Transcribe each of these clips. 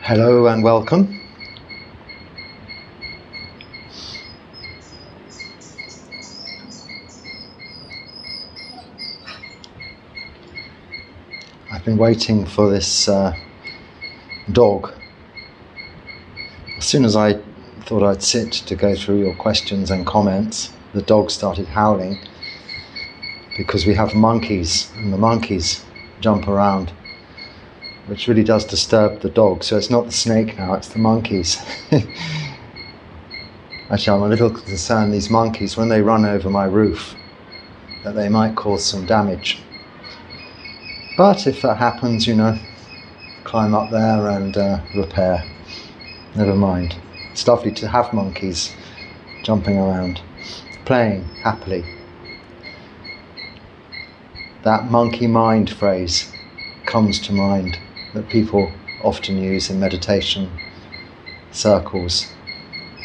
Hello and welcome. I've been waiting for this dog. As soon as I thought I'd sit to go through your questions and comments, the dog started howling because we have monkeys and the monkeys jump around, which really does disturb the dog. So it's not the snake now, it's the monkeys. Actually, I'm a little concerned these monkeys, when they run over my roof, that they might cause some damage. But if that happens, climb up there and repair. Never mind. It's lovely to have monkeys jumping around, playing happily. That monkey mind phrase comes to mind that people often use in meditation circles.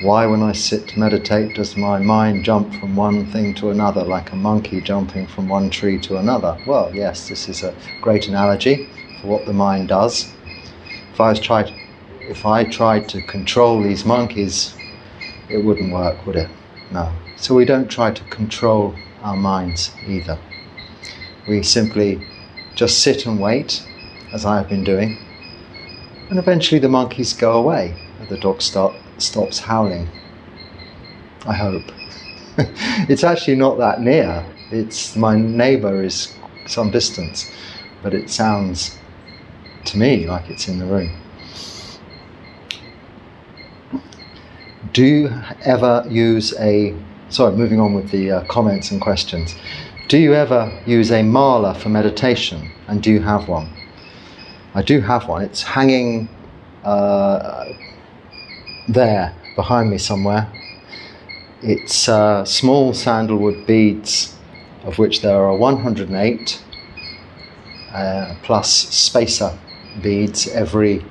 Why, when I sit to meditate, does my mind jump from one thing to another like a monkey jumping from one tree to another? Well, yes, this is a great analogy for what the mind does. If I tried to control these monkeys, it wouldn't work, would it? No. So we don't try to control our minds either. We simply just sit and wait, as I have been doing, and eventually the monkeys go away and the dog stops howling. I hope. It's actually not that near. My neighbour is some distance, but it sounds to me like it's in the room. Do you ever use moving on with the comments and questions. Do you ever use a mala for meditation, and do you have one? I do have one. It's hanging there behind me somewhere. It's small sandalwood beads, of which there are 108, plus spacer beads every,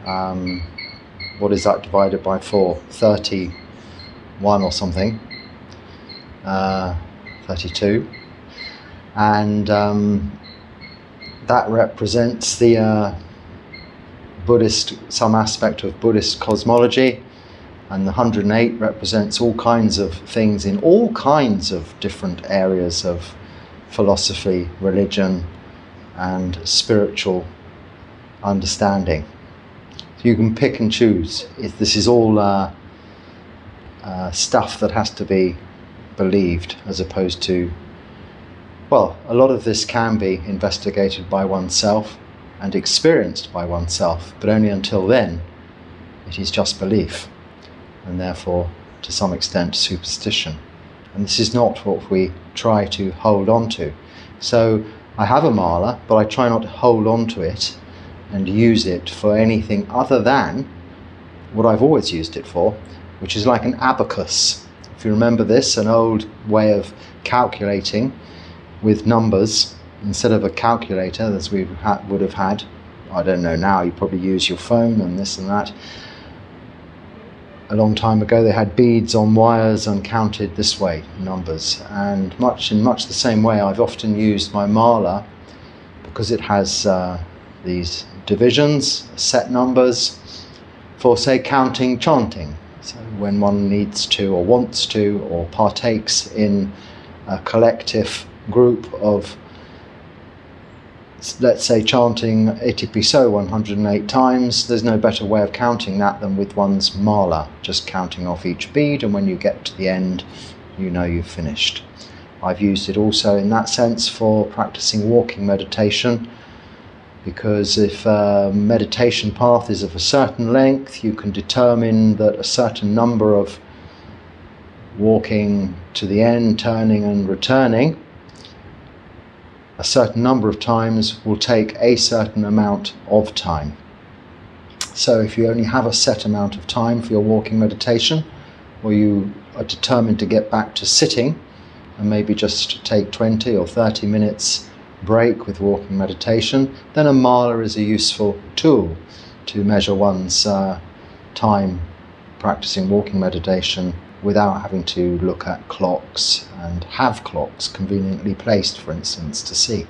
what is that divided by 4? 31 or something, 32. And that represents the some aspect of Buddhist cosmology, and the 108 represents all kinds of things in all kinds of different areas of philosophy, religion, and spiritual understanding. So you can pick and choose. This is all stuff that has to be believed, as opposed to, well, a lot of this can be investigated by oneself and experienced by oneself, but only until then it is just belief, and therefore to some extent superstition. And this is not what we try to hold on to. So I have a mala, but I try not to hold on to it and use it for anything other than what I've always used it for, which is like an abacus. If you remember this, an old way of calculating with numbers. Instead of a calculator, as we would have had, I don't know, now you probably use your phone and this and that. A long time ago they had beads on wires and counted this way, numbers. And in much the same way, I've often used my mala, because it has these divisions, set numbers, for, say, counting chanting. So when one needs to or wants to or partakes in a collective group of, let's say, chanting Itipiso 108 times, there's no better way of counting that than with one's mala, just counting off each bead, and when you get to the end, you know you've finished. I've used it also in that sense for practicing walking meditation, because if a meditation path is of a certain length, you can determine that a certain number of walking to the end, turning and returning, a certain number of times will take a certain amount of time. So if you only have a set amount of time for your walking meditation, or you are determined to get back to sitting and maybe just take 20 or 30 minutes break with walking meditation, then a mala is a useful tool to measure one's time practicing walking meditation without having to look at clocks and have clocks conveniently placed, for instance, to see.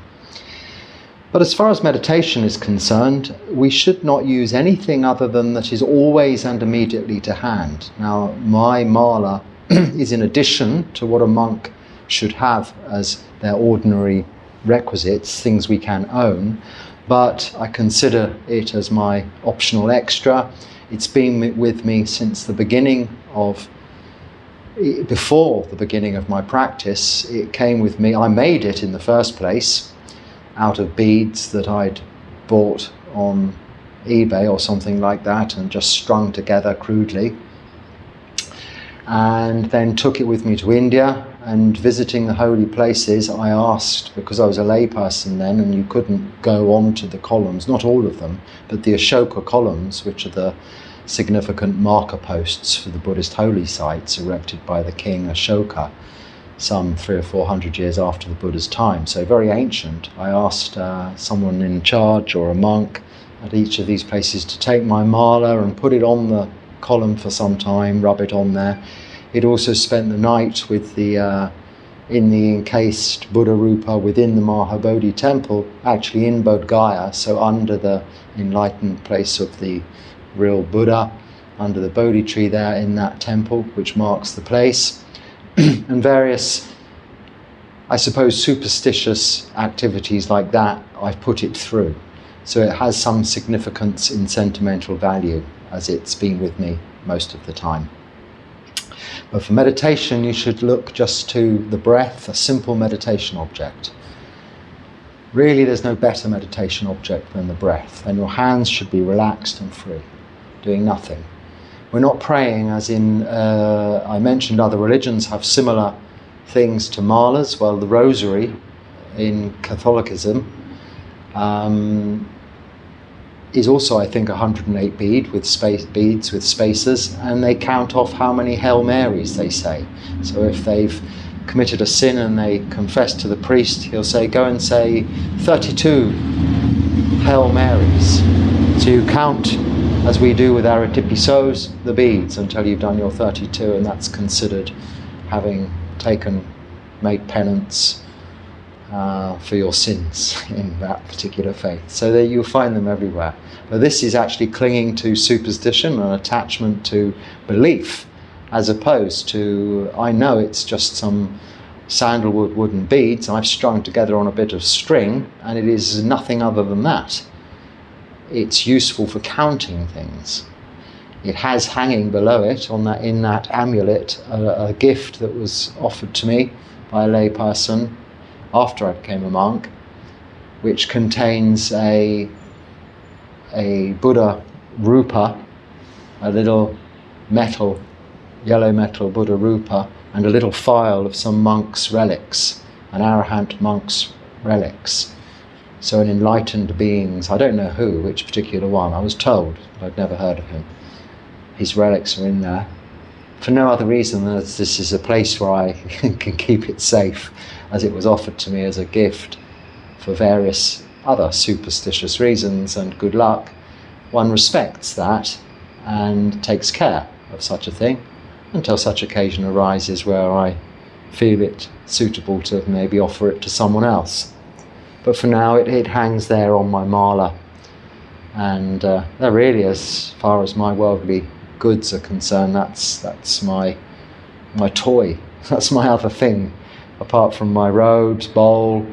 But as far as meditation is concerned, we should not use anything other than that is always and immediately to hand. Now, my mala is in addition to what a monk should have as their ordinary requisites, things we can own, but I consider it as my optional extra. It's been with me since the beginning of, before the beginning of my practice. It came with me, I made it in the first place out of beads that I'd bought on eBay or something like that and just strung together crudely, and then took it with me to India. And visiting the holy places, I asked, because I was a layperson then and you couldn't go on to the columns, not all of them, but the Ashoka columns, which are the significant marker posts for the Buddhist holy sites erected by the king Ashoka some 300 or 400 years after the Buddha's time, so very ancient. I asked someone in charge or a monk at each of these places to take my mala and put it on the column for some time, rub it on there. He'd also spent the night with the in the encased Buddha Rupa within the Mahabodhi temple, actually in Bodh Gaya, so under the enlightened place of the real Buddha, under the Bodhi tree there in that temple, which marks the place, and various, I suppose, superstitious activities like that I've put it through. So it has some significance in sentimental value, as it's been with me most of the time. But for meditation, you should look just to the breath, a simple meditation object. Really, there's no better meditation object than the breath. And your hands should be relaxed and free, doing nothing. We're not praying as in, I mentioned other religions have similar things to malas. Well, the rosary in Catholicism is also, I think, 108 beads with spaces, and they count off how many Hail Marys they say. So if they've committed a sin and they confess to the priest, he'll say, go and say 32 Hail Marys. So you count, as we do with our itipisos, the beads until you've done your 32, and that's considered having made penance for your sins in that particular faith. So that you'll find them everywhere. But this is actually clinging to superstition and attachment to belief, as opposed to, I know it's just some sandalwood wooden beads I've strung together on a bit of string, and it is nothing other than that. It's useful for counting things. It has hanging below it, in that amulet, a gift that was offered to me by a lay person after I became a monk, which contains a Buddha Rupa, a little yellow metal Buddha Rupa, and a little file of some monk's relics, an arahant monk's relics. So an enlightened beings, I don't know which particular one, I was told, but I'd never heard of him. His relics are in there, for no other reason than that this is a place where I can keep it safe, as it was offered to me as a gift for various other superstitious reasons, and good luck. One respects that and takes care of such a thing until such occasion arises where I feel it suitable to maybe offer it to someone else. But for now it hangs there on my mala, and that really, as far as my worldly goods are concerned, that's my toy. That's my other thing, apart from my robes, bowl,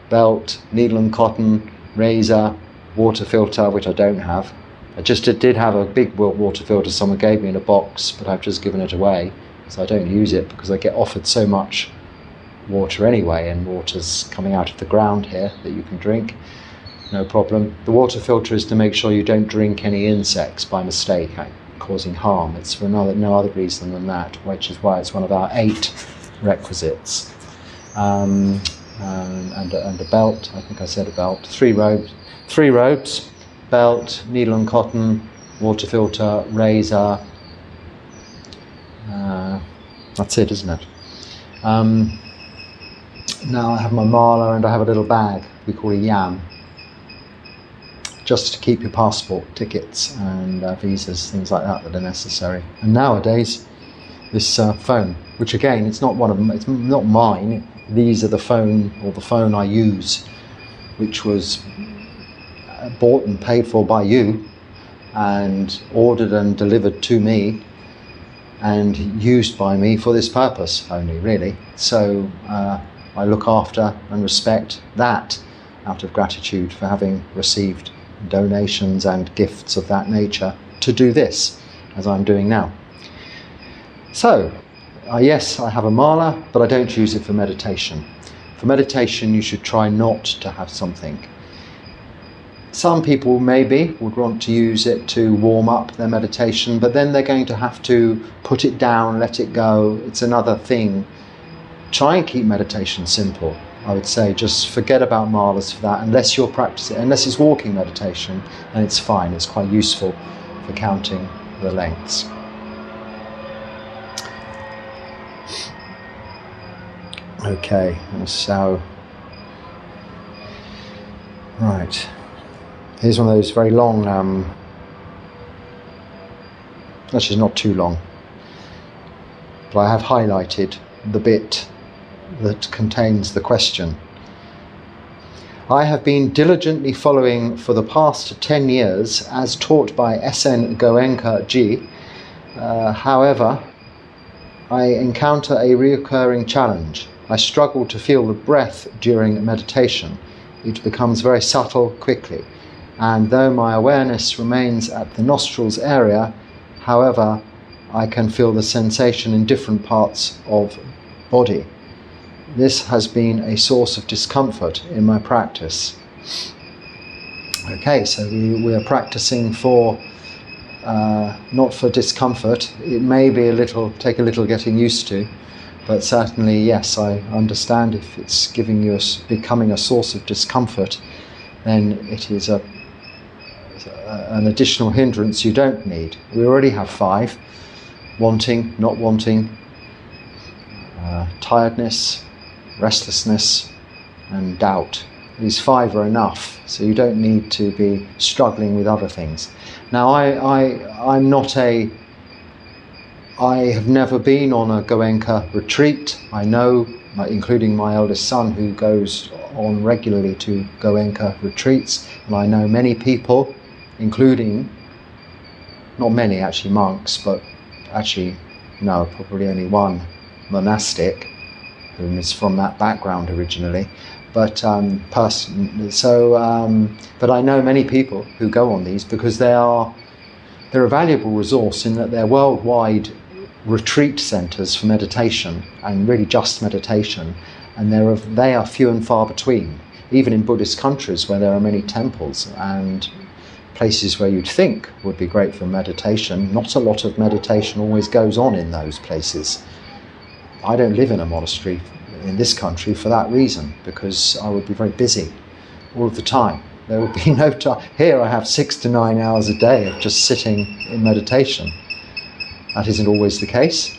belt, needle and cotton, razor, water filter, which I don't have. I did have a big water filter someone gave me in a box, but I've just given it away because I don't use it, because I get offered so much water anyway, and water's coming out of the ground here that you can drink, no problem. The water filter is to make sure you don't drink any insects by mistake, causing harm. It's for no other reason than that, which is why it's one of our 8 requisites. And a belt, I think I said a belt, 3 robes, belt, needle and cotton, water filter, razor, that's it, isn't it? Now I have my mala, and I have a little bag we call a yam, just to keep your passport, tickets and visas, things like that are necessary. And nowadays this phone, which again, it's not not mine, these are the phone I use, which was bought and paid for by you, and ordered and delivered to me, and used by me for this purpose only, really. So I look after and respect that out of gratitude for having received donations and gifts of that nature to do this, as I'm doing now. So, yes, I have a mala, but I don't use it for meditation. For meditation, you should try not to have something. Some people maybe would want to use it to warm up their meditation, but then they're going to have to put it down, let it go. It's another thing. Try and keep meditation simple. I would say just forget about malas for that, unless you're practicing, unless it's walking meditation, and it's fine. It's quite useful for counting the lengths. Okay, so right. Here's one of those very long, actually not too long, but I have highlighted the bit that contains the question. I have been diligently following for the past 10 years as taught by S.N. Goenka Ji. However, I encounter a recurring challenge. I struggle to feel the breath during meditation. It becomes very subtle quickly. And though my awareness remains at the nostrils area, however, I can feel the sensation in different parts of body. This has been a source of discomfort in my practice. Okay, so we are practicing for, not for discomfort. It may be take a little getting used to, but certainly, yes, I understand if it's becoming a source of discomfort, then it is an additional hindrance you don't need. We already have 5: wanting, not wanting, tiredness, restlessness, and doubt. These 5 are enough, so you don't need to be struggling with other things. Now, I have never been on a Goenka retreat. I know, including my eldest son, who goes on regularly to Goenka retreats, and I know many people, including, not many actually, monks, but actually, no, probably only one monastic, whom is from that background originally. But but I know many people who go on these because they're a valuable resource in that they're worldwide retreat centres for meditation, and really just meditation, and they are few and far between, even in Buddhist countries where there are many temples and places where you'd think would be great for meditation. Not a lot of meditation always goes on in those places. I don't live in a monastery in this country for that reason, because I would be very busy all of the time. There would be no time. Here I have 6 to 9 hours a day of just sitting in meditation. That isn't always the case.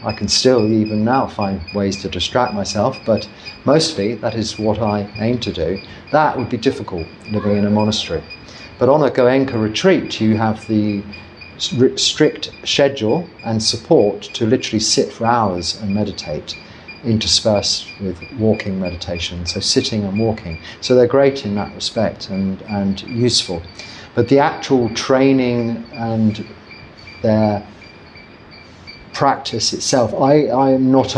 I can still, even now, find ways to distract myself, but mostly that is what I aim to do. That would be difficult living in a monastery. But on a Goenka retreat, you have the strict schedule and support to literally sit for hours and meditate, interspersed with walking meditation, so sitting and walking. So they're great in that respect and useful. But the actual training and their practice itself, I am not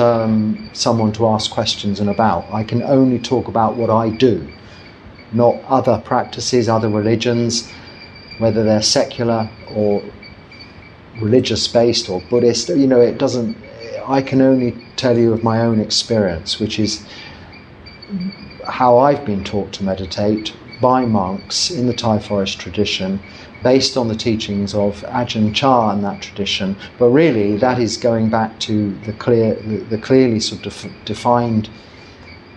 someone to ask questions and about. I can only talk about what I do, not other practices, other religions, whether they're secular or religious-based or Buddhist. It doesn't. I can only tell you of my own experience, which is how I've been taught to meditate by monks in the Thai Forest tradition, based on the teachings of Ajahn Chah and that tradition. But really, that is going back to the clearly sort of defined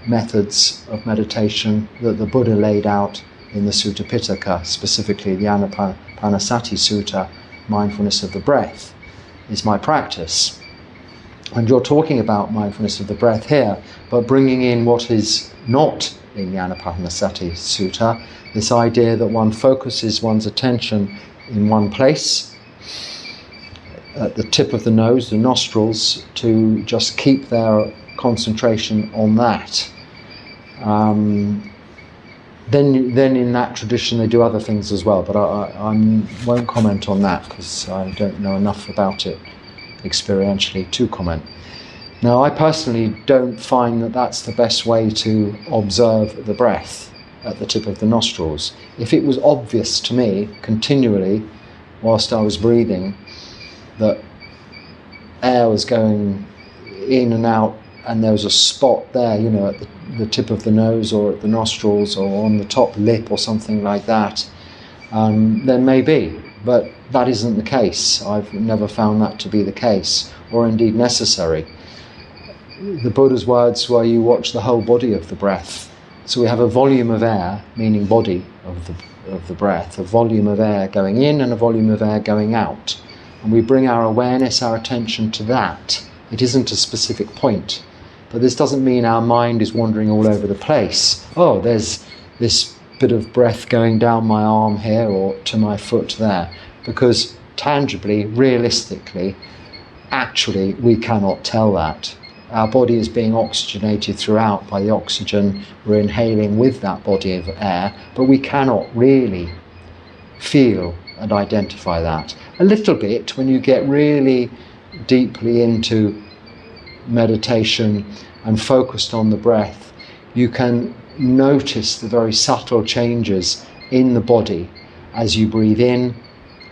methods of meditation that the Buddha laid out in the Sutta Pitaka, specifically the Anapanasati Sutta, mindfulness of the breath, is my practice. And you're talking about mindfulness of the breath here, but bringing in what is not in the Anapanasati Sutta, this idea that one focuses one's attention in one place, at the tip of the nose, the nostrils, to just keep their concentration on that. then in that tradition they do other things as well, but I won't comment on that because I don't know enough about it experientially to comment. Now, I personally don't find that that's the best way to observe the breath at the tip of the nostrils. If it was obvious to me continually whilst I was breathing that air was going in and out and there was a spot there, you know, at the tip of the nose or at the nostrils or on the top lip or something like that, then maybe. But that isn't the case. I've never found that to be the case, or indeed necessary. The Buddha's words were, you watch the whole body of the breath. So we have a volume of air, meaning body of the breath, a volume of air going in and a volume of air going out. And we bring our awareness, our attention to that. It isn't a specific point. But this doesn't mean our mind is wandering all over the place. Oh, there's this bit of breath going down my arm here or to my foot there. Because tangibly, realistically, actually, we cannot tell that. Our body is being oxygenated throughout by the oxygen we're inhaling with that body of air, but we cannot really feel and identify that. A little bit when you get really deeply into meditation and focused on the breath, you can notice the very subtle changes in the body as you breathe in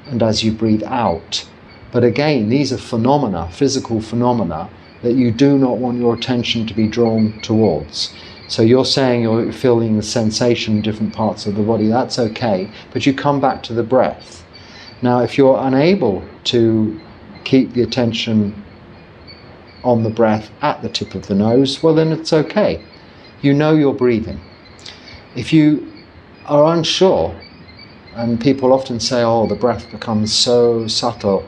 and as you breathe out. But again, these are phenomena, physical phenomena, that you do not want your attention to be drawn towards. So you're saying you're feeling the sensation in different parts of the body, that's okay, but you come back to the breath. Now, if you're unable to keep the attention on the breath at the tip of the nose, well then it's okay. You know you're breathing. If you are unsure, and people often say, oh, the breath becomes so subtle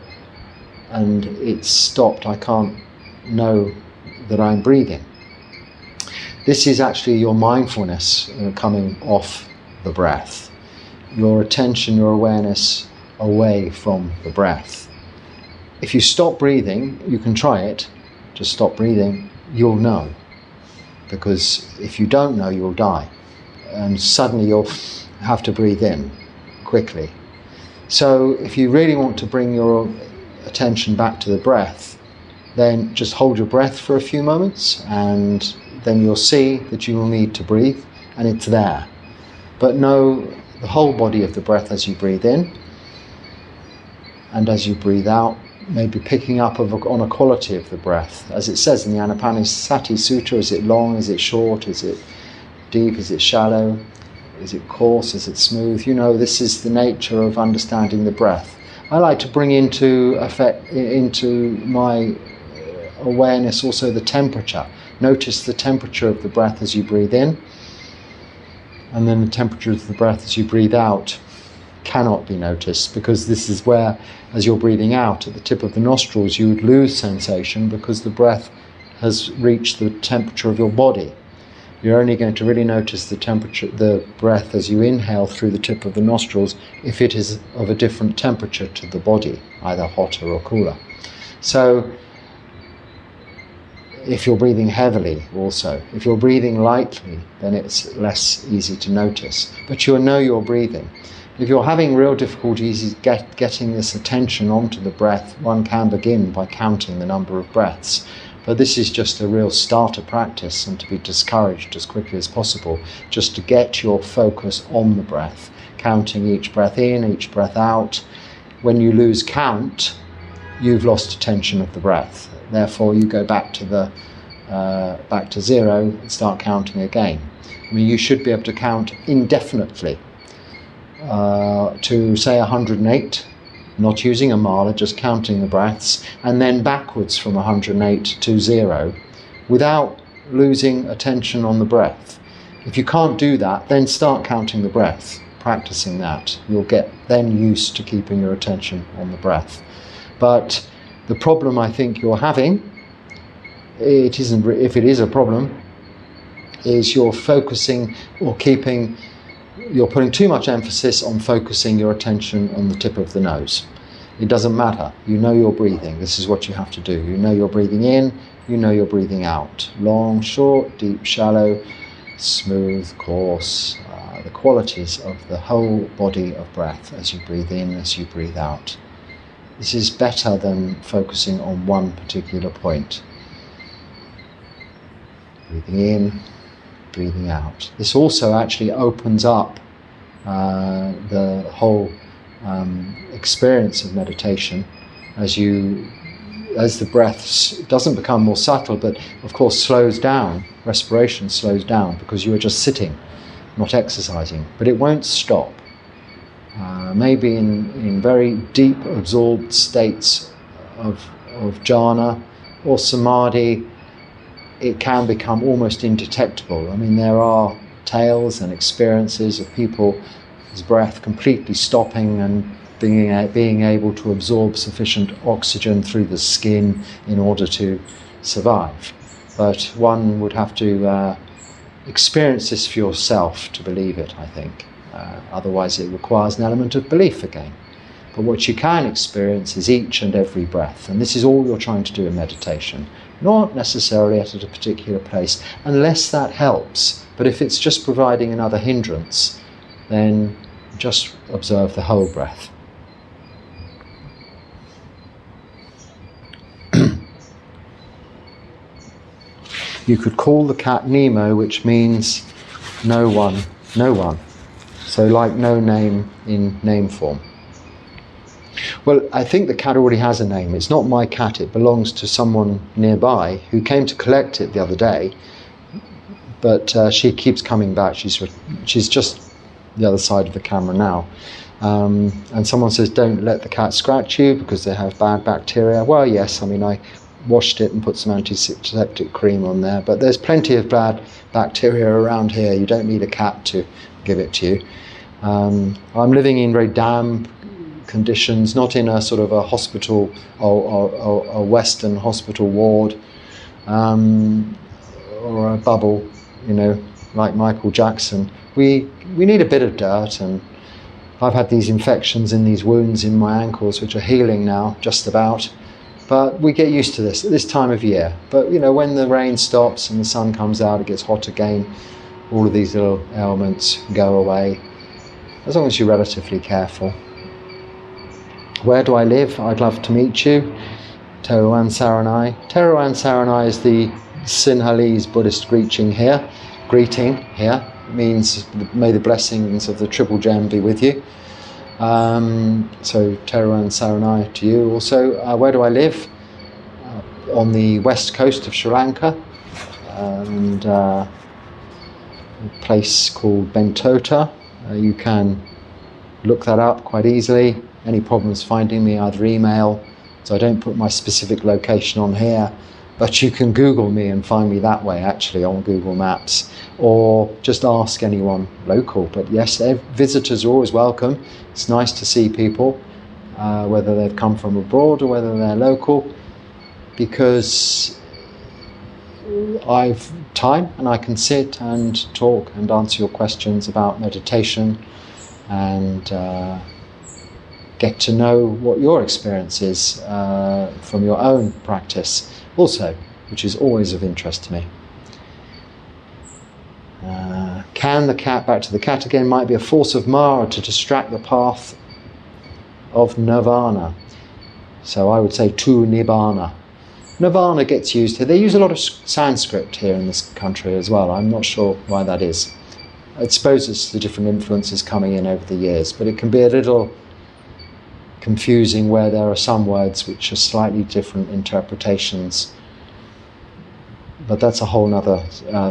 and it's stopped, I can't know that I'm breathing. This is actually your mindfulness coming off the breath. Your attention, your awareness away from the breath. If you stop breathing, you can try it, just stop breathing, you'll know. Because if you don't know, you'll die. And suddenly you'll have to breathe in quickly. So if you really want to bring your attention back to the breath, then just hold your breath for a few moments and then you'll see that you will need to breathe and it's there. But know the whole body of the breath as you breathe in and as you breathe out, maybe picking up on a quality of the breath. As it says in the Anapanasati Sutra, is it long, is it short, is it deep, is it shallow, is it coarse, is it smooth? You know, this is the nature of understanding the breath. I like to bring into my awareness also the temperature. Notice the temperature of the breath as you breathe in, and then the temperature of the breath as you breathe out cannot be noticed, because this is where, as you're breathing out at the tip of the nostrils, you would lose sensation because the breath has reached the temperature of your body. You're only going to really notice the temperature, the breath as you inhale through the tip of the nostrils, if it is of a different temperature to the body, either hotter or cooler. So if you're breathing heavily also, if you're breathing lightly, then it's less easy to notice. But you'll know you're breathing. If you're having real difficulties getting this attention onto the breath, one can begin by counting the number of breaths. But this is just a real starter practice, and to be discouraged as quickly as possible, just to get your focus on the breath, counting each breath in, each breath out. When you lose count, you've lost attention of the breath. Therefore, you go back to zero and start counting again. I mean, you should be able to count indefinitely to say 108. Not using a mala, just counting the breaths, and then backwards from 108 to 0 without losing attention on the breath. If you can't do that, then start counting the breath, practicing that. You'll get then used to keeping your attention on the breath. But the problem I think you're having, it isn't, if it is a problem, is you're focusing or you're putting too much emphasis on focusing your attention on the tip of the nose. It doesn't matter. You know you're breathing. This is what you have to do. You know you're breathing in, you know you're breathing out. Long, short, deep, shallow, smooth, coarse. The qualities of the whole body of breath as you breathe in, as you breathe out. This is better than focusing on one particular point. Breathing in, breathing out. This also actually opens up the whole experience of meditation as the breath doesn't become more subtle, but of course slows down. Respiration slows down because you are just sitting, not exercising, but it won't stop. Maybe in very deep absorbed states of jhana or samadhi, it can become almost indetectable. I mean, there are tales and experiences of people's breath completely stopping and being able to absorb sufficient oxygen through the skin in order to survive. But one would have to experience this for yourself to believe it, I think. Otherwise it requires an element of belief again. But what you can experience is each and every breath, and this is all you're trying to do in meditation. Not necessarily at a particular place, unless that helps. But if it's just providing another hindrance, then just observe the whole breath. You could call the cat Nemo, which means no one, no one. So like no name in name form. Well, I think the cat already has a name. It's not my cat, it belongs to someone nearby who came to collect it the other day. But she keeps coming back. She's just the other side of the camera now. And someone says, don't let the cat scratch you because they have bad bacteria. Well, yes, I mean, I washed it and put some antiseptic cream on there, but there's plenty of bad bacteria around here. You don't need a cat to give it to you. I'm living in very damp conditions, not in a sort of a hospital or a Western hospital ward or a bubble, you know, like Michael Jackson. We need a bit of dirt, and I've had these infections in these wounds in my ankles, which are healing now, just about. But we get used to this at this time of year. But, you know, when the rain stops and the sun comes out, it gets hot again, all of these little ailments go away, as long as you're relatively careful. Where do I live? I'd love to meet you. Theravada Saranai. Theravada Saranai is the Sinhalese Buddhist greeting here. It means, may the blessings of the Triple Gem be with you. So Theravada Saranai to you also. Where do I live? On the west coast of Sri Lanka, and a place called Bentota. You can look that up quite easily. Any problems finding me, either email, so I don't put my specific location on here, but you can Google me and find me that way, actually, on Google Maps, or just ask anyone local. But yes, visitors are always welcome. It's nice to see people, whether they've come from abroad or whether they're local, because I've time and I can sit and talk and answer your questions about meditation and get to know what your experience is from your own practice also, which is always of interest to me. Can the cat, back to the cat again, might be a force of Mara to distract the path of nirvana. So I would say tu nibbana. Nirvana gets used here. They use a lot of Sanskrit here in this country as well. I'm not sure why that is. I suppose it's the different influences coming in over the years, but it can be a little confusing where there are some words which are slightly different interpretations. But that's a whole other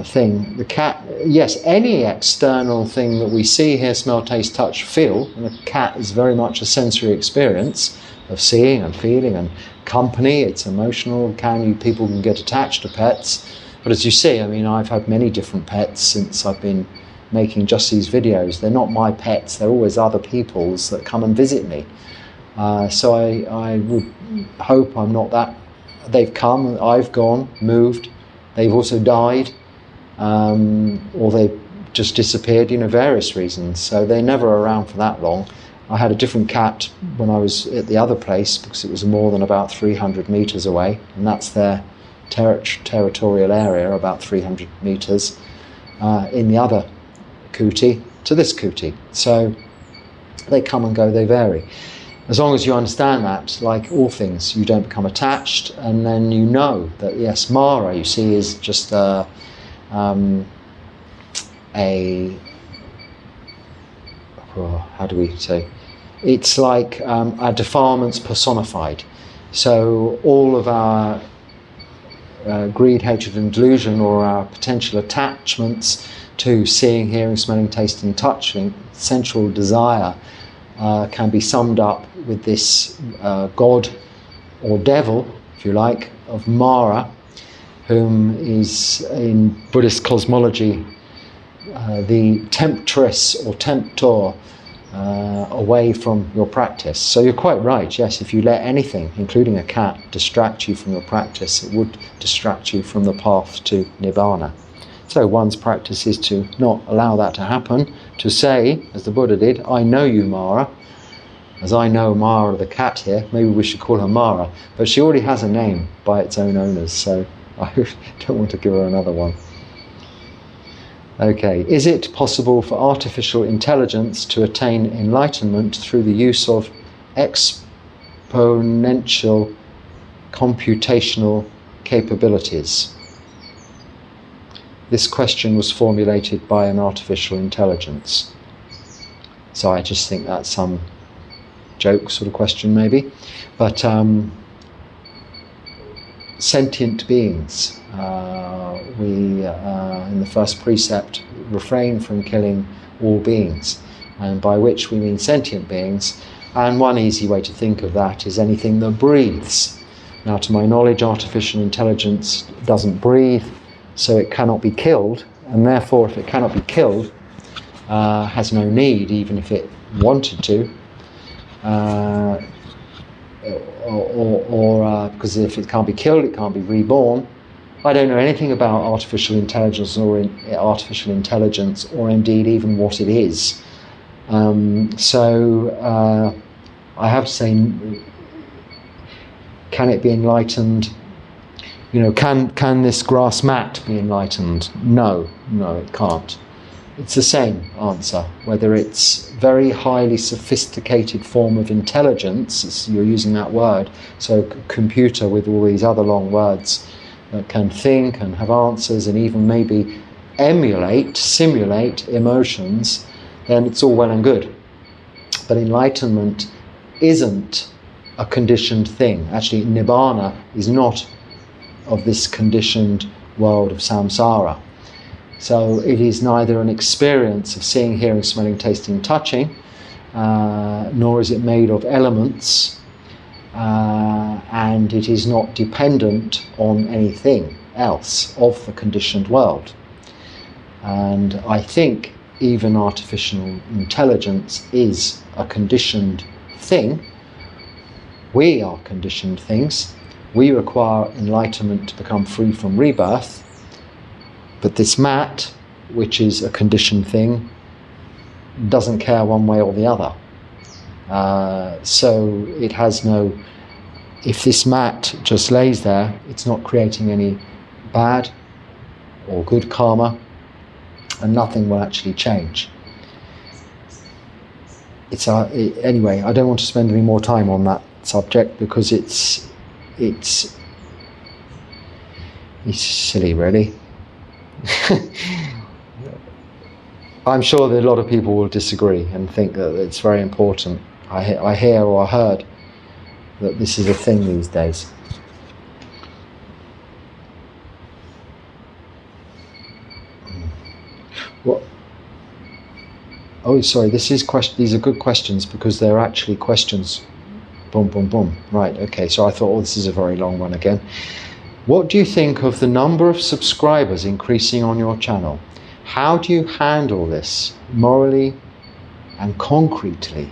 thing. The cat, yes, any external thing that we see, hear, smell, taste, touch, feel, and the cat is very much a sensory experience of seeing and feeling and company. It's emotional. People can get attached to pets. But as you see, I mean, I've had many different pets since I've been making just these videos. They're not my pets. They're always other people's that come and visit me. So I would hope I'm not that. They've come, I've gone, moved. They've also died, or they've just disappeared, various reasons. So they're never around for that long. I had a different cat when I was at the other place because it was more than about 300 meters away, and that's their territorial area, about 300 meters. In the other kuti, to this kuti. So they come and go, they vary. As long as you understand that, like all things, you don't become attached, and then you know that, yes, Mara, you see, is just a how do we say? It's like our defilements personified. So all of our greed, hatred and delusion, or our potential attachments to seeing, hearing, smelling, tasting, touching, sensual desire, can be summed up with this god or devil, if you like, of Mara, whom is in Buddhist cosmology the temptress or temptor away from your practice. So you're quite right, yes, if you let anything, including a cat, distract you from your practice, it would distract you from the path to Nibbana. So one's practice is to not allow that to happen, to say, as the Buddha did, I know you, Mara, as I know Mara the cat here. Maybe we should call her Mara, but she already has a name by its own owners, so I don't want to give her another one. Okay, is it possible for artificial intelligence to attain enlightenment through the use of exponential computational capabilities? This question was formulated by an artificial intelligence. So I just think that's some joke sort of question maybe. But sentient beings, we in the first precept refrain from killing all beings, and by which we mean sentient beings. And one easy way to think of that is anything that breathes. Now, to my knowledge, artificial intelligence doesn't breathe, so it cannot be killed, and therefore if it cannot be killed, has no need, even if it wanted to, because if it can't be killed, it can't be reborn. I don't know anything about artificial intelligence or indeed even what it is. So I have to say, can it be enlightened? You know, can this grass mat be enlightened? No, it can't. It's the same answer, whether it's very highly sophisticated form of intelligence, you're using that word, so computer with all these other long words that can think and have answers and even maybe simulate emotions, then it's all well and good. But enlightenment isn't a conditioned thing. Actually, Nibbana is not of this conditioned world of samsara. So it is neither an experience of seeing, hearing, smelling, tasting, touching, nor is it made of elements, and it is not dependent on anything else of the conditioned world. And I think even artificial intelligence is a conditioned thing. We are conditioned things. We require enlightenment to become free from rebirth. But this mat, which is a conditioned thing, doesn't care one way or the other. So it has no, if this mat just lays there, it's not creating any bad or good karma, and nothing will actually change. Anyway, I don't want to spend any more time on that subject because it's silly, really. I'm sure that a lot of people will disagree and think that it's very important. I hear or I heard that this is a thing these days. What? Oh, sorry. These are good questions because they're actually questions. Boom, boom, boom. Right. Okay. So I thought, oh, this is a very long one again. What do you think of the number of subscribers increasing on your channel? How do you handle this morally and concretely?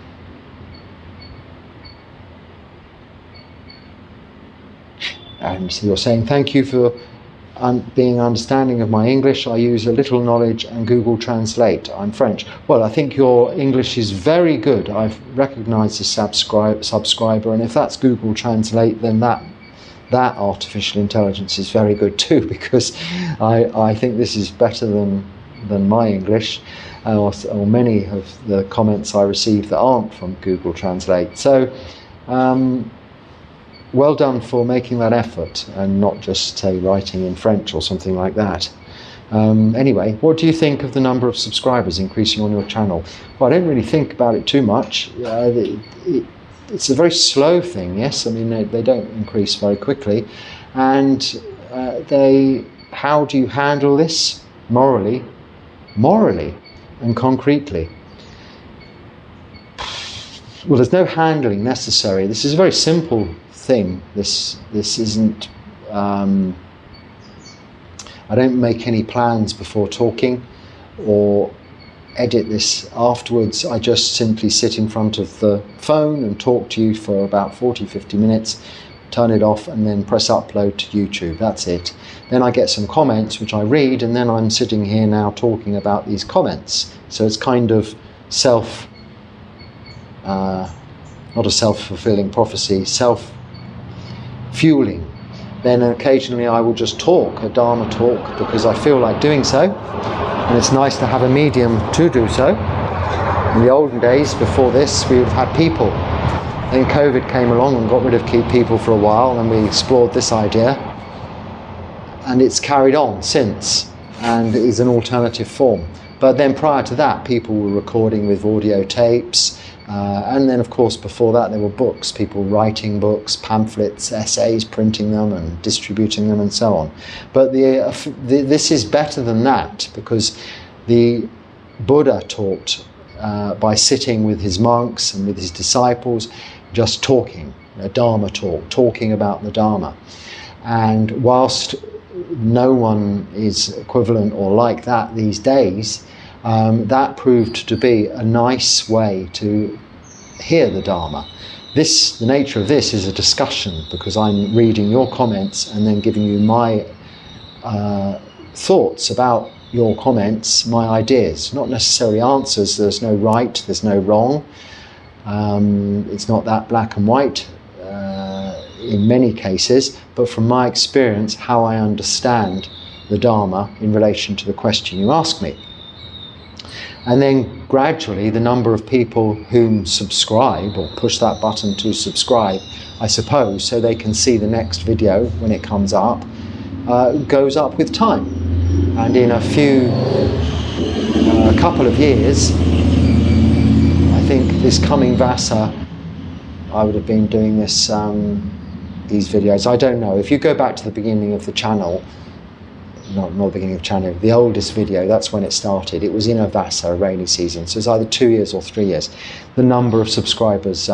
And so you're saying, thank you for being understanding of my English. I use a little knowledge and Google Translate. I'm French. Well, I think your English is very good. I've recognized the subscriber, and if that's Google Translate, then that artificial intelligence is very good too, because I think this is better than than my English, or many of the comments I receive that aren't from Google Translate. So well done for making that effort and not just, say, writing in French or something like that. Anyway, what do you think of the number of subscribers increasing on your channel? Well, I don't really think about it too much. It's a very slow thing, yes. I mean, they don't increase very quickly. And how do you handle this? Morally and concretely. Well, there's no handling necessary. This is a very simple thing. This isn't... I don't make any plans before talking or edit this afterwards. I just simply sit in front of the phone and talk to you for about 40-50 minutes, turn it off, and then press upload to YouTube. That's it. Then I get some comments which I read, and then I'm sitting here now talking about these comments. So it's kind of not a self-fulfilling prophecy, self-fueling. Then occasionally I will just talk, a Dharma talk, because I feel like doing so. And it's nice to have a medium to do so. In the olden days, before this, we would have had people. Then COVID came along and got rid of people for a while, and we explored this idea. And it's carried on since, and it is an alternative form. But then prior to that, people were recording with audio tapes. And then, of course, before that, there were books, people writing books, pamphlets, essays, printing them and distributing them and so on. But this is better than that, because the Buddha taught by sitting with his monks and with his disciples, just talking, a Dharma talk, talking about the Dharma. And whilst no one is equivalent or like that these days, that proved to be a nice way to hear the Dharma. The nature of this is a discussion, because I'm reading your comments and then giving you my thoughts about your comments, my ideas, not necessarily answers. There's no right, there's no wrong. It's not that black and white in many cases, but from my experience, how I understand the Dharma in relation to the question you ask me. And then gradually the number of people whom subscribe, or push that button to subscribe, I suppose, so they can see the next video when it comes up, goes up with time. And in a couple of years, I think this coming Vasa, I would have been doing this, these videos. I don't know. If you go back to the beginning of the channel, not the beginning of the channel, the oldest video, that's when it started. It was in a Vasa, a rainy season. So it's either 2 years or 3 years. The number of subscribers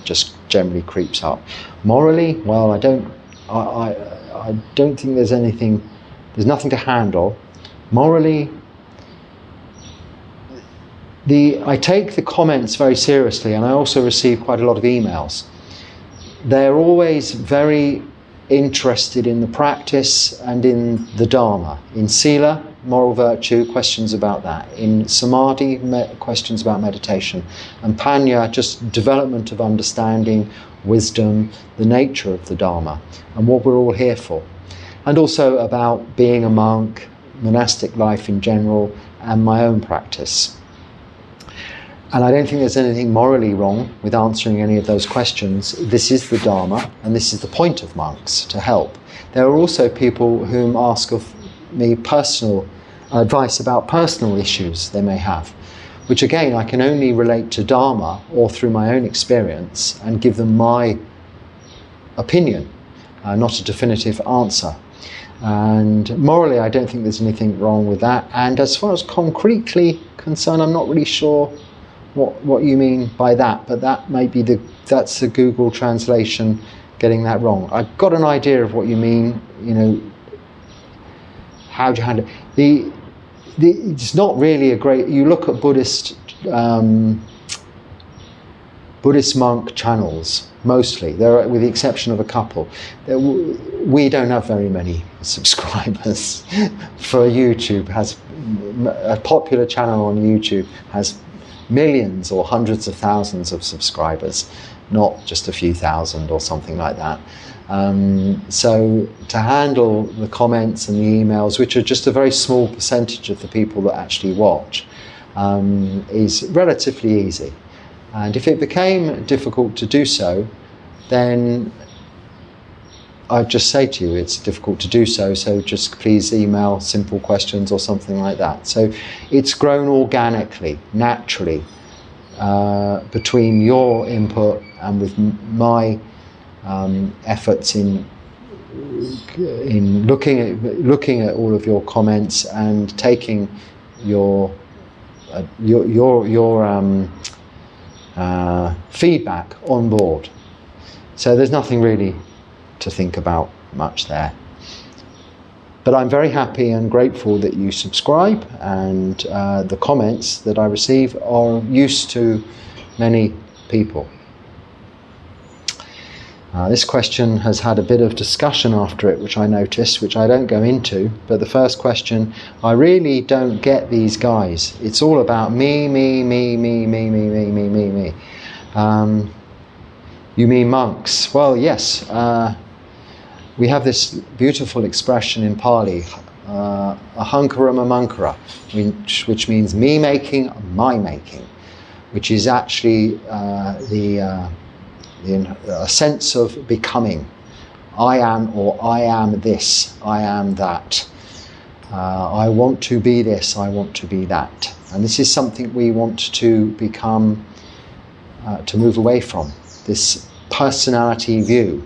just generally creeps up. Morally, well, I don't think there's nothing to handle. Morally, I take the comments very seriously, and I also receive quite a lot of emails. They're always very interested in the practice and in the Dharma. In Sila, moral virtue, questions about that. In Samadhi, questions about meditation. And Panya, just development of understanding, wisdom, the nature of the Dharma, and what we're all here for. And also about being a monk, monastic life in general, and my own practice. And I don't think there's anything morally wrong with answering any of those questions. This is the Dharma, and this is the point of monks, to help. There are also people whom ask of me personal advice about personal issues they may have, which again I can only relate to Dharma or through my own experience and give them my opinion, not a definitive answer. And morally, I don't think there's anything wrong with that. And as far as concretely concerned, I'm not really sure what you mean by that, but that may be that's the Google translation getting that wrong. I've got an idea of what you mean, how do you handle it? It's not really a great, you look at Buddhist monk channels, mostly, there, with the exception of a couple. We don't have very many subscribers. For YouTube, has a popular channel on YouTube has millions or hundreds of thousands of subscribers, not just a few thousand or something like that. So to handle the comments and the emails, which are just a very small percentage of the people that actually watch, is relatively easy. And if it became difficult to do so, then I'd just say to you it's difficult to do so, so just please email simple questions or something like that. So it's grown organically, naturally, between your input and with my efforts in looking at all of your comments and taking your feedback on board. So there's nothing really to think about much there. But I'm very happy and grateful that you subscribe, and the comments that I receive are use to many people. This question has had a bit of discussion after it, which I noticed, which I don't go into. But the first question, I really don't get these guys. It's all about me, me, me, me, me, me, me, me, me, me. You mean monks? Well, yes. We have this beautiful expression in Pali, ahankarama mankara, which means me making, my making, which is actually a sense of becoming. I am, or I am this, I am that. I want to be this, I want to be that. And this is something we want to become, to move away from, this personality view,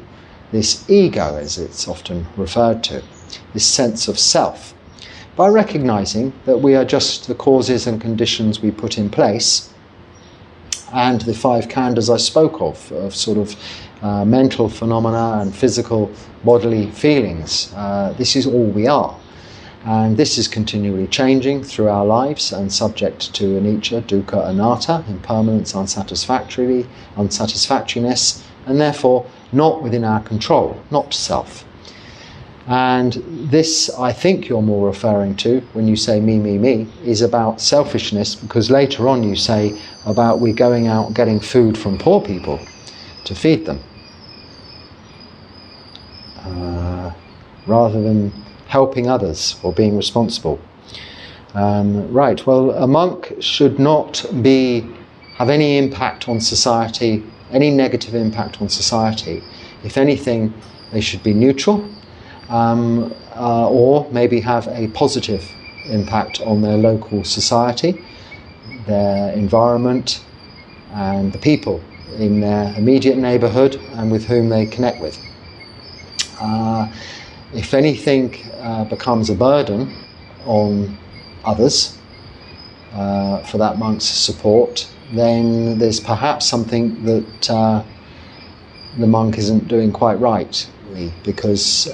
this ego, as it's often referred to, this sense of self, by recognizing that we are just the causes and conditions we put in place, and the five khandhas I spoke of sort of mental phenomena and physical bodily feelings. This is all we are. And this is continually changing through our lives and subject to anicca, dukkha, anatta, impermanence, unsatisfactoriness, and therefore not within our control, not self. And this, I think you're more referring to when you say me, me, me, is about selfishness, because later on you say about we going out getting food from poor people to feed them, rather than helping others or being responsible. Right, well, a monk should not have any impact on society, any negative impact on society. If anything, they should be neutral, or maybe have a positive impact on their local society, their environment, and the people in their immediate neighbourhood and with whom they connect with. If anything becomes a burden on others for that monk's support, then there's perhaps something that the monk isn't doing quite right, because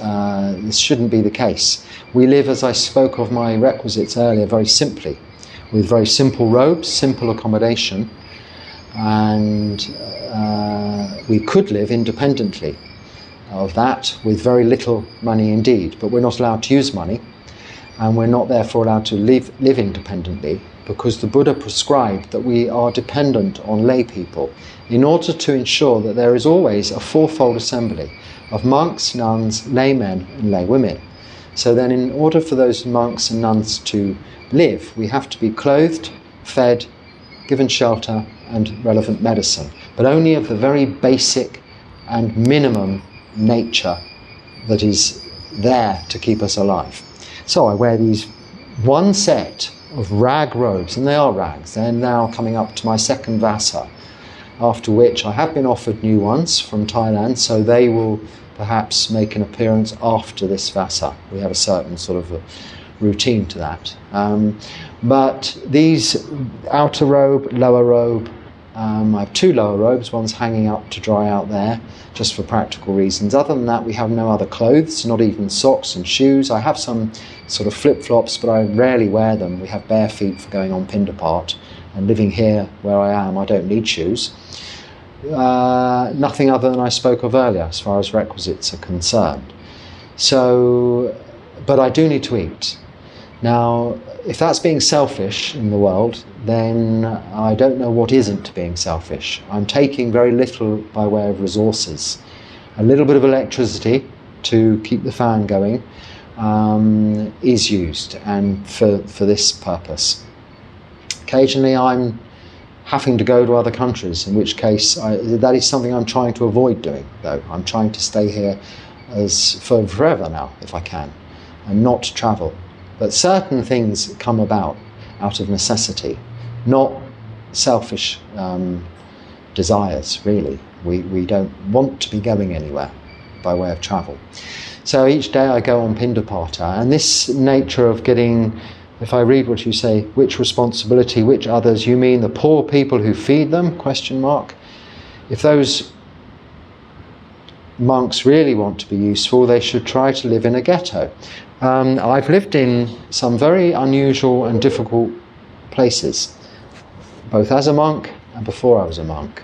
this shouldn't be the case. We live, as I spoke of my requisites earlier, very simply, with very simple robes, simple accommodation, and we could live independently of that with very little money indeed, but we're not allowed to use money, and we're not therefore allowed to live independently, because the Buddha prescribed that we are dependent on lay people in order to ensure that there is always a fourfold assembly of monks, nuns, laymen and laywomen. So then in order for those monks and nuns to live, we have to be clothed, fed, given shelter and relevant medicine, but only of the very basic and minimum nature that is there to keep us alive. So I wear these one set of rag robes, and they are rags. They're now coming up to my second vasa, after which I have been offered new ones from Thailand, so they will perhaps make an appearance after this vasa. We have a certain sort of a routine to that. But these outer robe, lower robe, I have two lower robes, one's hanging up to dry out there, just for practical reasons. Other than that, we have no other clothes, not even socks and shoes. I have some sort of flip-flops, but I rarely wear them. We have bare feet for going on Pindapart, and living here where I am, I don't need shoes. Nothing other than I spoke of earlier, as far as requisites are concerned. So, but I do need to eat. Now, if that's being selfish in the world, then I don't know what isn't being selfish. I'm taking very little by way of resources, a little bit of electricity to keep the fan going is used, and for this purpose. Occasionally I'm having to go to other countries, in which case that is something I'm trying to avoid doing, though. I'm trying to stay here for forever now, if I can, and not travel. But certain things come about out of necessity, not selfish desires, really. We don't want to be going anywhere by way of travel. So each day I go on Pindapata, and this nature of getting, if I read what you say, which responsibility, which others, you mean the poor people who feed them, question mark. If those monks really want to be useful, they should try to live in a ghetto. I've lived in some very unusual and difficult places, both as a monk and before I was a monk.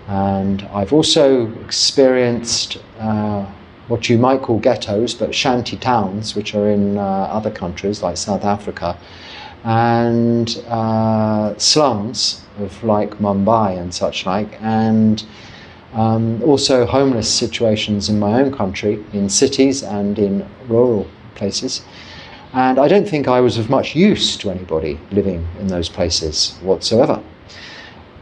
And I've also experienced what you might call ghettos, but shanty towns, which are in other countries like South Africa, and slums of like Mumbai and such like, and also homeless situations in my own country, in cities and in rural places. And I don't think I was of much use to anybody living in those places whatsoever.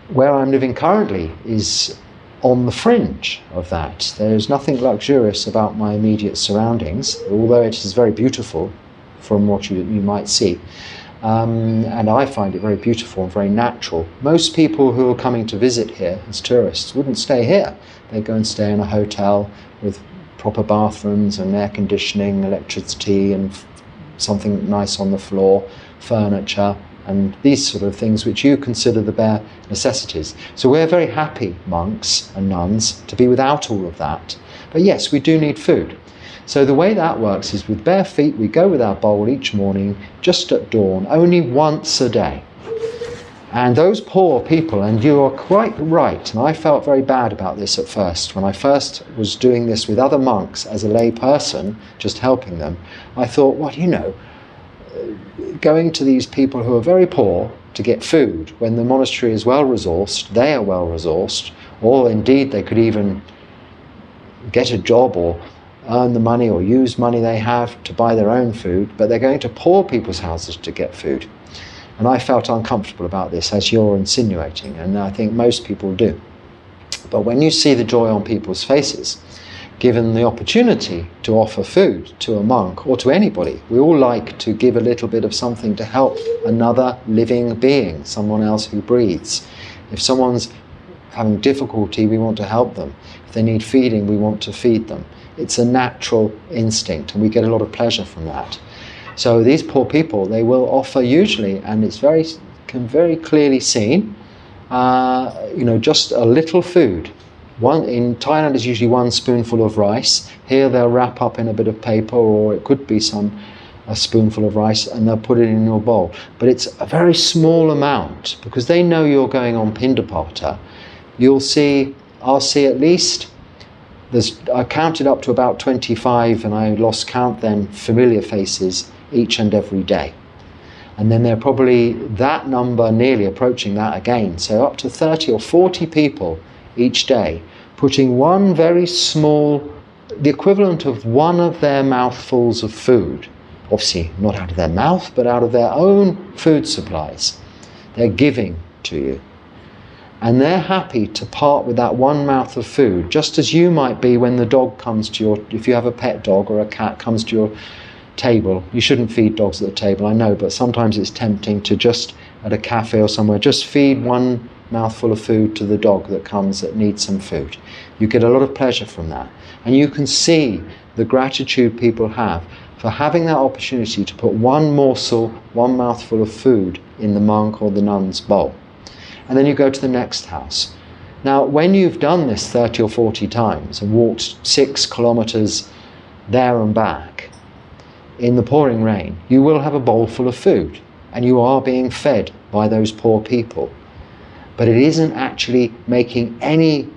Where I'm living currently is on the fringe of that. There's nothing luxurious about my immediate surroundings, although it is very beautiful from what you might see. And I find it very beautiful and very natural. Most people who are coming to visit here as tourists wouldn't stay here. They go and stay in a hotel with proper bathrooms and air conditioning, electricity, and something nice on the floor, furniture, and these sort of things which you consider the bare necessities. So we're very happy, monks and nuns, to be without all of that. But yes, we do need food. So the way that works is with bare feet, we go with our bowl each morning, just at dawn, only once a day. And those poor people, and you are quite right, and I felt very bad about this at first. When I first was doing this with other monks as a lay person, just helping them, I thought, well, you know, going to these people who are very poor to get food when the monastery is well resourced, they are well resourced, or indeed they could even get a job or earn the money or use money they have to buy their own food, but they're going to poor people's houses to get food. And I felt uncomfortable about this, as you're insinuating, and I think most people do. But when you see the joy on people's faces, given the opportunity to offer food to a monk or to anybody, we all like to give a little bit of something to help another living being, someone else who breathes. If someone's having difficulty, we want to help them. If they need feeding, we want to feed them. It's a natural instinct, and we get a lot of pleasure from that. So these poor people, they will offer usually, and it's very clearly seen, just a little food. In Thailand is usually one spoonful of rice. Here they'll wrap up in a bit of paper, or it could be a spoonful of rice, and they'll put it in your bowl. But it's a very small amount, because they know you're going on Pindapata. I'll see at least, I counted up to about 25, and I lost count then, familiar faces each and every day. And then there are probably that number nearly approaching that again. So up to 30 or 40 people each day, putting one very small, the equivalent of one of their mouthfuls of food, obviously not out of their mouth, but out of their own food supplies. They're giving to you. And they're happy to part with that one mouth of food, just as you might be when the dog comes to if you have a pet dog or a cat comes to your table. You shouldn't feed dogs at the table, I know, but sometimes it's tempting to just, at a cafe or somewhere, just feed one mouthful of food to the dog that comes that needs some food. You get a lot of pleasure from that. And you can see the gratitude people have for having that opportunity to put one morsel, one mouthful of food in the monk or the nun's bowl. And then you go to the next house. Now, when you've done this 30 or 40 times and walked 6 kilometers there and back in the pouring rain, you will have a bowl full of food, and you are being fed by those poor people. But it isn't actually making any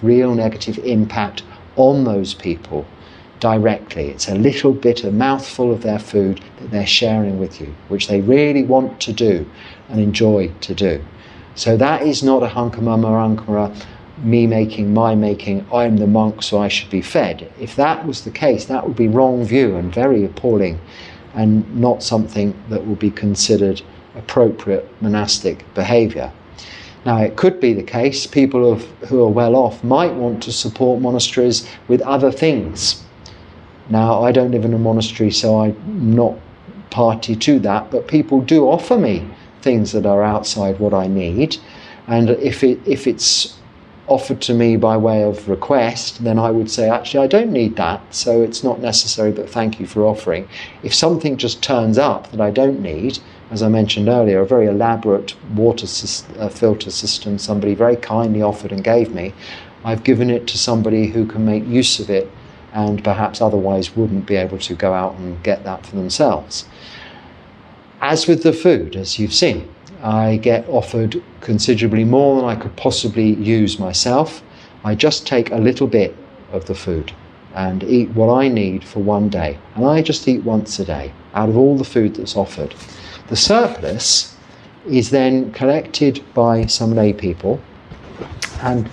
real negative impact on those people directly. It's a little bit, a mouthful of their food that they're sharing with you, which they really want to do and enjoy to do. So that is not a hunkamama me making, my making, I'm the monk so I should be fed. If that was the case, that would be wrong view and very appalling, and not something that would be considered appropriate monastic behaviour. Now, it could be the case people who are well off might want to support monasteries with other things. Now, I don't live in a monastery, so I'm not party to that, but people do offer me things that are outside what I need, and if it's offered to me by way of request, then I would say, actually, I don't need that, so it's not necessary, but thank you for offering. If something just turns up that I don't need, as I mentioned earlier, a very elaborate water filter system somebody very kindly offered and gave me, I've given it to somebody who can make use of it and perhaps otherwise wouldn't be able to go out and get that for themselves. As with the food, as you've seen, I get offered considerably more than I could possibly use myself. I just take a little bit of the food and eat what I need for one day. And I just eat once a day out of all the food that's offered. The surplus is then collected by some lay people and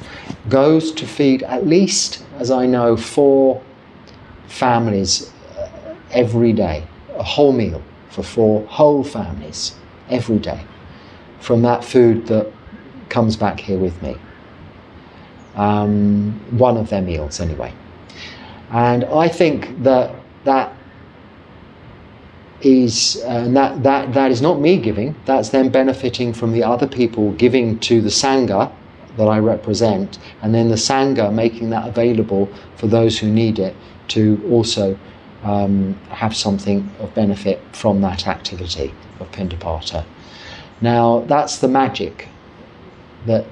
goes to feed at least, as I know, 4 families every day. A whole meal for 4 whole families every day, from that food that comes back here with me. One of their meals anyway. And I think that is that is not me giving, that's them benefiting from the other people giving to the Sangha that I represent, and then the Sangha making that available for those who need it to also have something of benefit from that activity of Pindapata. Now, that's the magic, that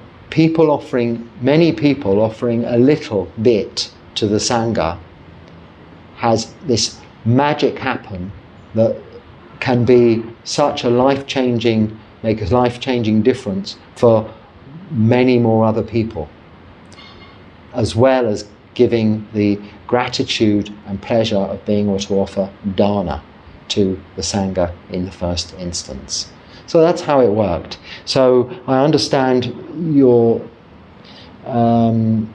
many people offering a little bit to the Sangha has this magic happen that can be such a make a life-changing difference for many more other people, as well as giving the gratitude and pleasure of being able to offer dana to the Sangha in the first instance. So that's how it worked. So I understand I'm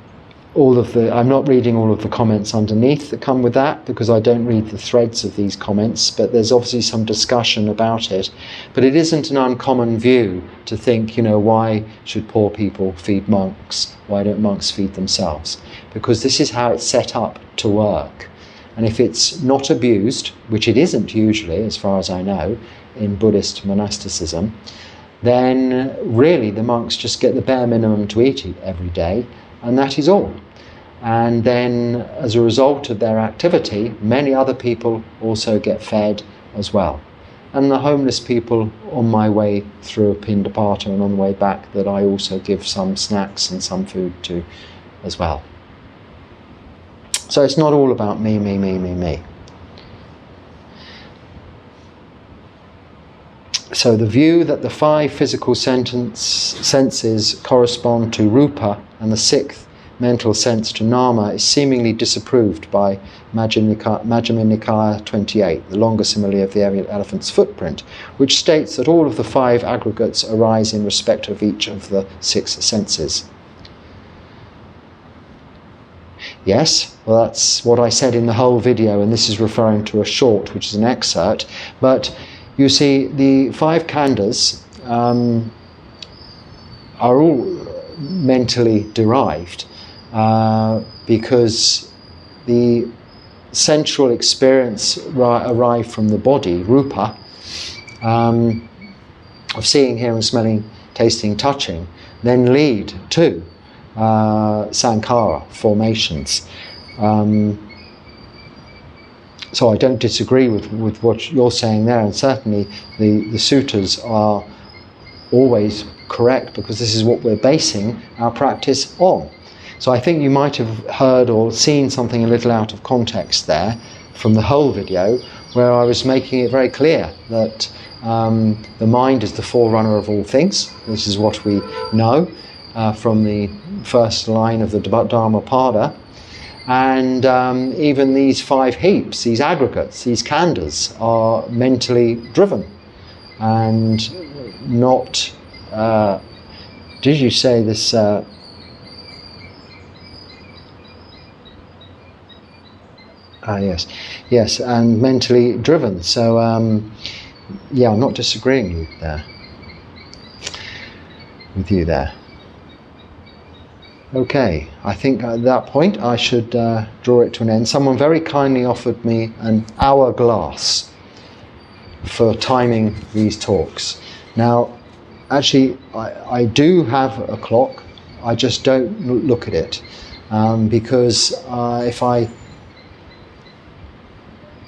not reading all of the comments underneath that come with that, because I don't read the threads of these comments, but there's obviously some discussion about it. But it isn't an uncommon view to think, why should poor people feed monks? Why don't monks feed themselves? Because this is how it's set up to work. And if it's not abused, which it isn't usually, as far as I know, in Buddhist monasticism, then really the monks just get the bare minimum to eat every day, and that is all. And then as a result of their activity, many other people also get fed as well. And the homeless people on my way through Pindapata and on the way back, that I also give some snacks and some food to as well. So it's not all about me. So the view that the 5 physical senses correspond to rupa and the 6th mental sense to nama is seemingly disapproved by Majjhima Nikaya 28, the longer simile of the elephant's footprint, which states that all of the 5 aggregates arise in respect of each of the 6 senses. Yes, well, that's what I said in the whole video, and this is referring to a short, which is an excerpt. But you see, the 5 khandhas are all mentally derived, because the sensual experience arrived from the body, rupa, of seeing, hearing, smelling, tasting, touching, then lead to sankhara, formations. So I don't disagree with what you're saying there, and certainly the suttas are always correct, because this is what we're basing our practice on. So I think you might have heard or seen something a little out of context there from the whole video, where I was making it very clear that the mind is the forerunner of all things. This is what we know from the first line of the Dhammapada. And even these 5 heaps, these aggregates, these khandhas, are mentally driven and not, did you say this, Yes, yes, and mentally driven. So, yeah, I'm not disagreeing with you there. Okay, I think at that point I should draw it to an end. Someone very kindly offered me an hourglass for timing these talks. Now, actually, I do have a clock. I just don't look at it because if I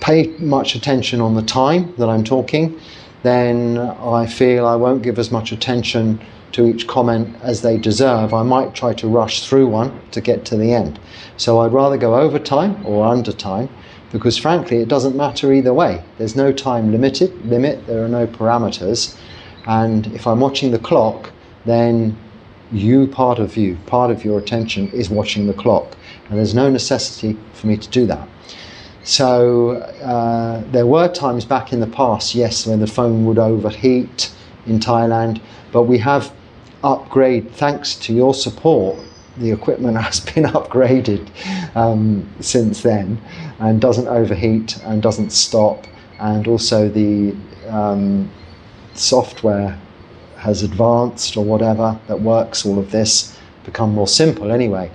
pay much attention on the time that I'm talking, then I feel I won't give as much attention to each comment as they deserve. I might try to rush through one to get to the end. So I'd rather go over time or under time, because frankly it doesn't matter either way. There's no time limit, there are no parameters, and if I'm watching the clock, then part of your attention is watching the clock, and there's no necessity for me to do that. So there were times back in the past, yes, when the phone would overheat in Thailand, but we have upgraded, thanks to your support, the equipment has been upgraded since then, and doesn't overheat and doesn't stop, and also the software has advanced or whatever that works all of this, become more simple anyway.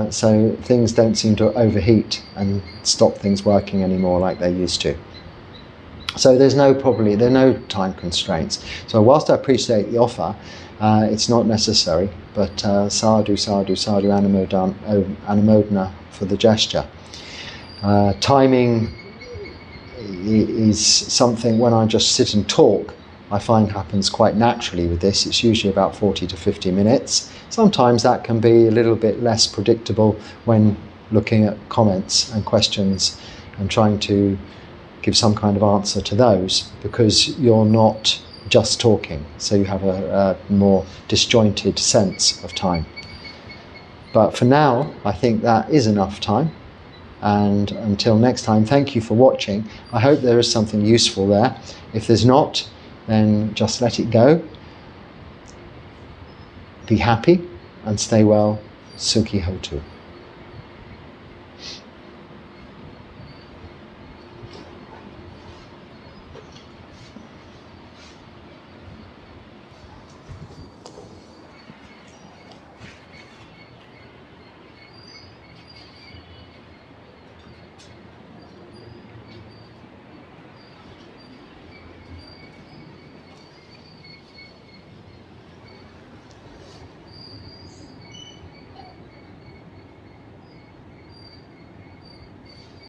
So things don't seem to overheat and stop things working anymore like they used to. So there are no time constraints. So whilst I appreciate the offer, it's not necessary, but sadhu, sadhu, sadhu, anumodana for the gesture. Timing is something, when I just sit and talk, I find happens quite naturally with this. It's usually about 40 to 50 minutes. Sometimes that can be a little bit less predictable when looking at comments and questions and trying to give some kind of answer to those, because you're not just talking, so you have a more disjointed sense of time. But for now, I think that is enough time. And until next time, thank you for watching. I hope there is something useful there. If there's not, then just let it go. Be happy and stay well. Sukhi Hotu.